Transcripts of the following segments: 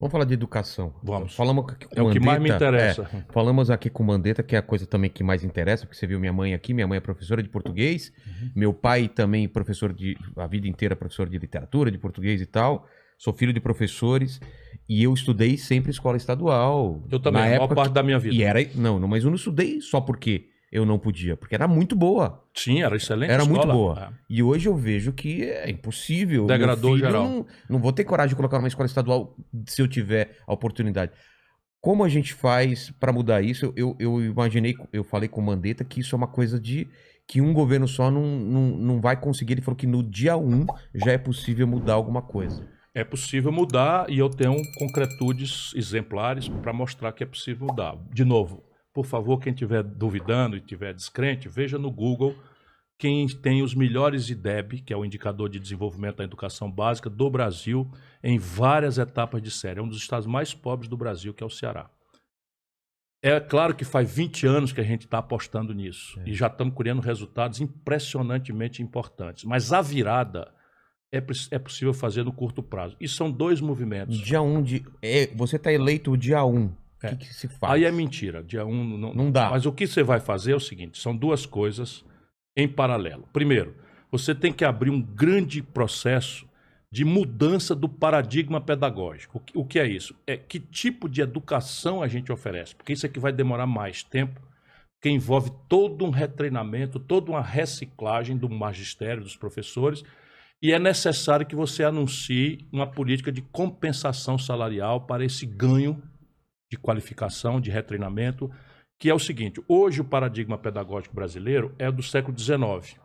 Vamos falar de educação. Vamos. Falamos aqui com É o que mais me Mandetta, interessa. falamos aqui com o Mandetta, que é a coisa também que mais interessa, porque você viu minha mãe aqui, minha mãe é professora de português, meu pai também professor a vida inteira professor de literatura, de português e tal, sou filho de professores, e eu estudei sempre escola estadual. Eu também, na a maior época parte da minha vida. E era, não, mas eu não estudei só porque eu não podia, porque era muito boa. Sim, era excelente Era escola. muito boa. E hoje eu vejo que é impossível. Degradou Meu filho, geral. não vou ter coragem de colocar numa escola estadual se eu tiver a oportunidade. Como a gente faz para mudar isso? Eu imaginei, eu falei com o Mandetta que isso é uma coisa de que um governo só não vai conseguir. Ele falou que no dia 1 já é possível mudar alguma coisa. É possível mudar e eu tenho concretudes exemplares para mostrar que é possível mudar. De novo, por favor, quem estiver duvidando e estiver descrente, veja no Google quem tem os melhores IDEB, que é o Indicador de Desenvolvimento da Educação Básica do Brasil, em várias etapas de série. É um dos estados mais pobres do Brasil, que é o Ceará. É claro que faz 20 anos que a gente está apostando nisso e já estamos colhendo resultados impressionantemente importantes. Mas a virada é possível fazer no curto prazo. E são dois movimentos. Dia 1 você está eleito dia 1. O que se faz? Aí é mentira. Dia 1 não dá. Mas o que você vai fazer é o seguinte, são duas coisas em paralelo. Primeiro, você tem que abrir um grande processo de mudança do paradigma pedagógico. O que é isso? É que tipo de educação a gente oferece, porque isso é que vai demorar mais tempo, que envolve todo um retreinamento, toda uma reciclagem do magistério, dos professores, e é necessário que você anuncie uma política de compensação salarial para esse ganho de qualificação, de retreinamento, que é o seguinte, hoje o paradigma pedagógico brasileiro é do século XIX,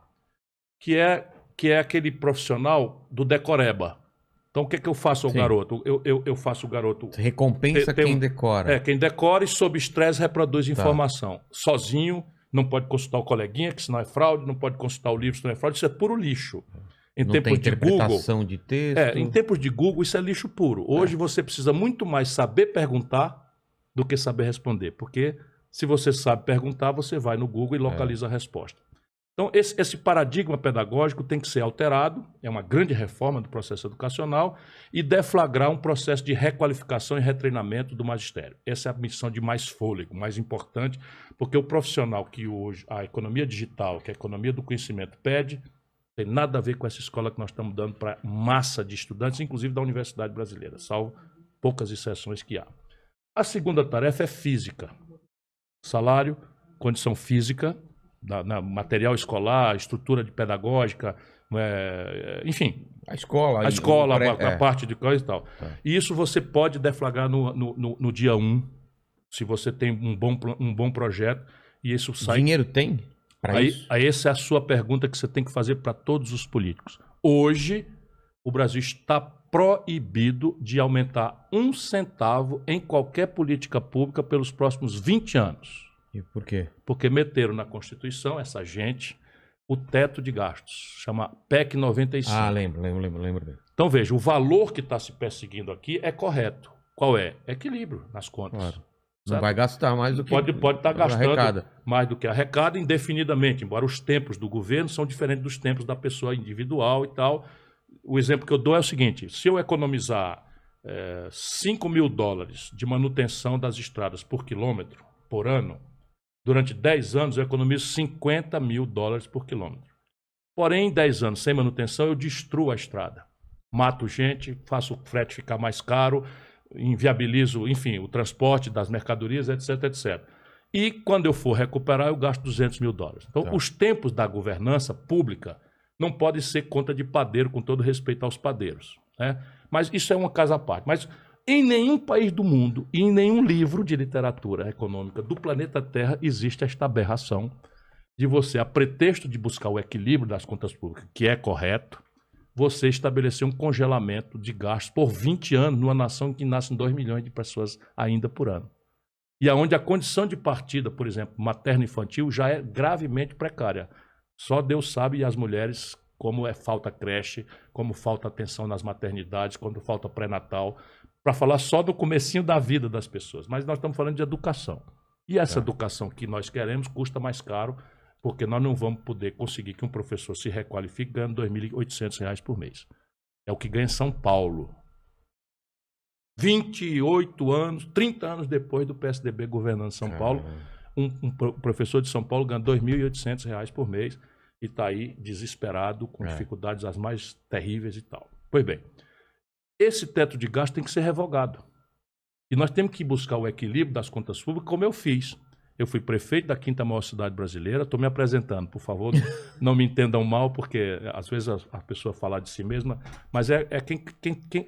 que é aquele profissional do decoreba. Então, o que é que eu faço ao garoto? Eu faço o garoto... Você recompensa quem decora. Quem decora e sob estresse reproduz informação. Sozinho, não pode consultar o coleguinha, que senão é fraude, não pode consultar o livro, senão é fraude, isso é puro lixo. Em não tempos tem de interpretação Google, de texto. em tempos de Google, isso é lixo puro. Hoje você precisa muito mais saber perguntar do que saber responder, porque se você sabe perguntar, você vai no Google e localiza a resposta. Então, esse paradigma pedagógico tem que ser alterado, é uma grande reforma do processo educacional, e deflagrar um processo de requalificação e retreinamento do magistério. Essa é a missão de mais fôlego, mais importante, porque o profissional que hoje a economia digital, que a economia do conhecimento pede, tem nada a ver com essa escola que nós estamos dando para massa de estudantes, inclusive da Universidade Brasileira, salvo poucas exceções que há. A segunda tarefa é física. Salário, condição física, material escolar, estrutura de pedagógica, enfim. A escola, a parte de coisa e tal. E isso você pode deflagrar no dia 1, se você tem um bom projeto, e isso sai... Dinheiro tem? Aí essa é a sua pergunta que você tem que fazer para todos os políticos. Hoje, o Brasil está proibido de aumentar 1 centavo em qualquer política pública pelos próximos 20 anos. E por quê? Porque meteram na Constituição, essa gente, o teto de gastos, chama PEC 95. Ah, lembro. Então, veja, o valor que está se perseguindo aqui é correto. Qual é? Equilíbrio nas contas. Claro. Não vai gastar mais do que pode estar gastando arrecada. mais do que arrecada indefinidamente, embora os tempos do governo são diferentes dos tempos da pessoa individual e tal. O exemplo que eu dou é o seguinte, se eu economizar $5 mil de manutenção das estradas por quilômetro, por ano, durante 10 anos eu economizo $50 mil por quilômetro. Porém, em 10 anos sem manutenção, eu destruo a estrada. Mato gente, faço o frete ficar mais caro, inviabilizo, enfim, o transporte das mercadorias, etc, etc. E quando eu for recuperar, eu gasto $200 mil. Então, os tempos da governança pública não podem ser conta de padeiro, com todo respeito aos padeiros, né? Mas isso é uma casa à parte. Mas em nenhum país do mundo e em nenhum livro de literatura econômica do planeta Terra existe esta aberração de você, a pretexto de buscar o equilíbrio das contas públicas, que é correto, você estabelecer um congelamento de gastos por 20 anos numa nação que nascem 2 milhões de pessoas ainda por ano. E onde a condição de partida, por exemplo, materno-infantil, já é gravemente precária. Só Deus sabe, e as mulheres, como falta creche, como falta atenção nas maternidades, quando falta pré-natal, para falar só do comecinho da vida das pessoas. Mas nós estamos falando de educação. E essa educação que nós queremos custa mais caro, porque nós não vamos poder conseguir que um professor se requalifique ganhando R$ 2.800 por mês. É o que ganha em São Paulo. 28 anos, 30 anos depois do PSDB governando São Paulo, um professor de São Paulo ganha R$ 2.800 por mês e está aí desesperado, com dificuldades as mais terríveis e tal. Pois bem, esse teto de gasto tem que ser revogado. E nós temos que buscar o equilíbrio das contas públicas, como eu fiz. Eu fui prefeito da 5ª maior cidade brasileira, estou me apresentando, por favor, não me entendam mal, porque às vezes a pessoa fala de si mesma, mas eu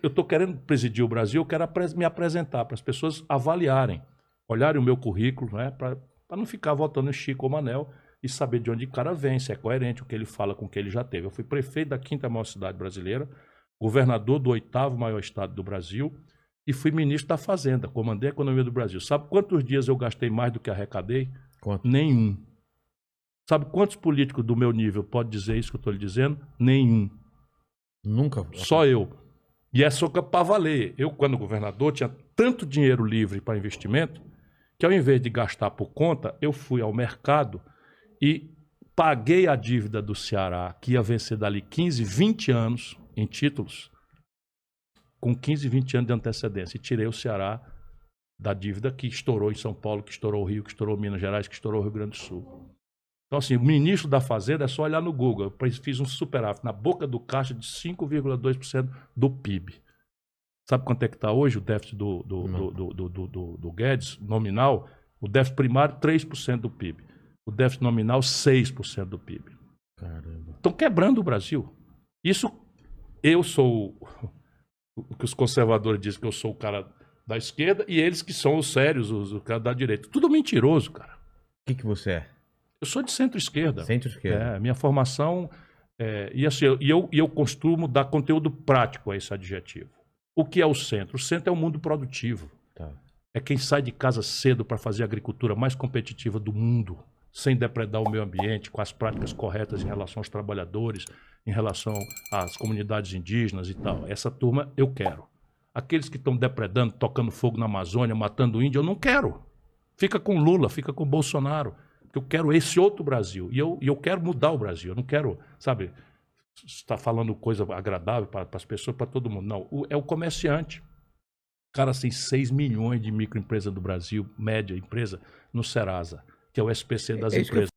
estou querendo presidir o Brasil, eu quero me apresentar para as pessoas avaliarem, olharem o meu currículo, né, para não ficar votando em Chico ou Manel e saber de onde o cara vem, se é coerente o que ele fala com o que ele já teve. Eu fui prefeito da 5ª maior cidade brasileira, governador do 8º maior estado do Brasil, e fui ministro da Fazenda, comandei a economia do Brasil. Sabe quantos dias eu gastei mais do que arrecadei? Quanto? Nenhum. Sabe quantos políticos do meu nível pode dizer isso que eu estou lhe dizendo? Nenhum. Nunca? Só eu. E é só para valer. Eu, quando governador, tinha tanto dinheiro livre para investimento, que ao invés de gastar por conta, eu fui ao mercado e paguei a dívida do Ceará, que ia vencer dali 15, 20 anos em títulos, com 15, 20 anos de antecedência, e tirei o Ceará da dívida que estourou em São Paulo, que estourou o Rio, que estourou Minas Gerais, que estourou o Rio Grande do Sul. Então, assim, o ministro da Fazenda é só olhar no Google. Eu fiz um superávit na boca do caixa de 5,2% do PIB. Sabe quanto é que está hoje o déficit do Guedes, nominal? O déficit primário, 3% do PIB. O déficit nominal, 6% do PIB. Caramba. Estão quebrando o Brasil. Isso, eu sou... O que os conservadores dizem que eu sou o cara da esquerda e eles que são os sérios, os caras da direita. Tudo mentiroso, cara. O que você é? Eu sou de centro-esquerda. Centro-esquerda. Minha formação... e assim, eu costumo dar conteúdo prático a esse adjetivo. O que é o centro? O centro é o mundo produtivo. Tá. É quem sai de casa cedo para fazer a agricultura mais competitiva do mundo, sem depredar o meio ambiente, com as práticas corretas em relação aos trabalhadores, em relação às comunidades indígenas e tal. Essa turma eu quero. Aqueles que estão depredando, tocando fogo na Amazônia, matando índio, eu não quero. Fica com Lula, fica com Bolsonaro. Eu quero esse outro Brasil. E eu quero mudar o Brasil. Eu não quero, sabe, estar falando coisa agradável para as pessoas, para todo mundo. Não, é o comerciante. Cara, tem 6 milhões de microempresas do Brasil, média empresa, no Serasa, que é o SPC das empresas.